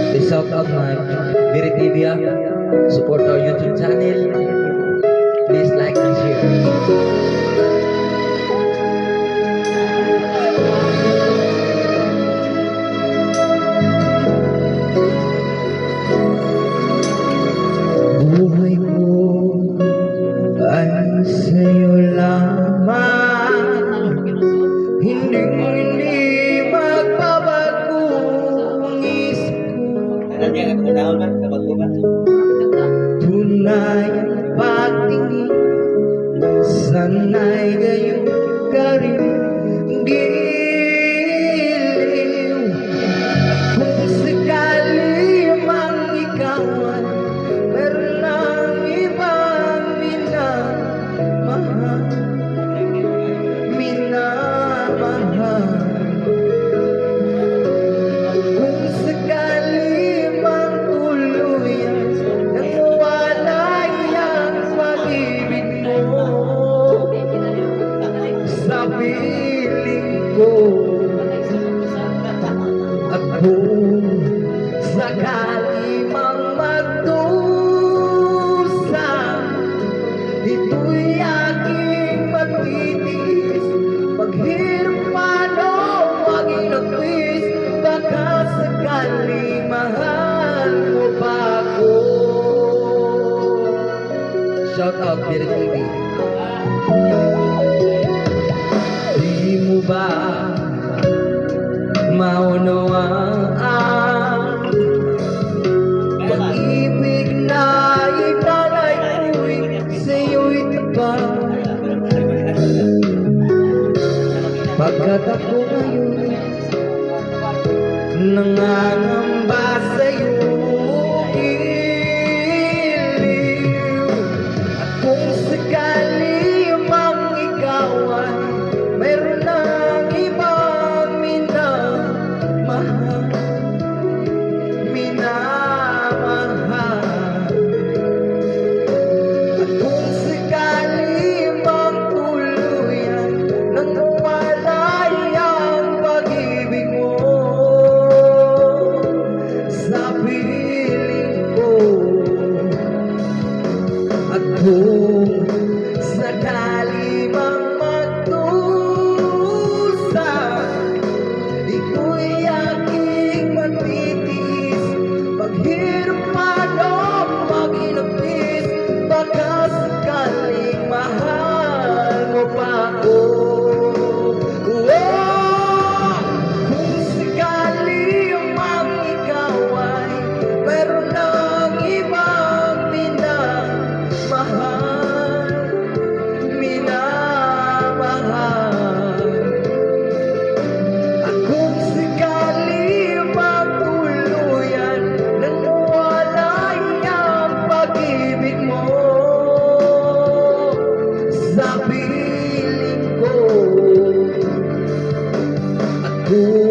Please shout out my Biri TV. Support our YouTube channel. Please like and share. Buhay ko ay sa'yo lamang, hindi magbabago ang isip ko. Tunay ang pagtingin, sana'y gayon ka rin giliw. Kung sakali mang ikaw ay meron ng ibang minamahal, kung sakali mang tuluyan nawalay ang pag-ibig mo sa piling ko, at kung sakali mang magdusa, ito'y aking matitiis. Paghirap man o maging nagwis, baka sakali mahal mo pa ako. Shout out Biri TV. Di mo ba maunawaan pag-ibig na italay ko'y sa'yo'y tapat? Pagkat ako ngayon nangangamba sa'yo, giliw. At kung sakali mang ikaw ay mayroon ng ibang minamahal, at kung sakali mang tuluyan nang mawalay ang pag-ibig mo sa piling ko, at kung sakali mang magdusa, ito'y aking matitiis. Paghirap man o maginapis, baka sakaling mahal mo pa ako. Kung sakali mang ikaw ay meron ng ibang minamahal, at kung sakali mang tuluyan nang mawalay ang pag-ibig mo sa piling ko, at kung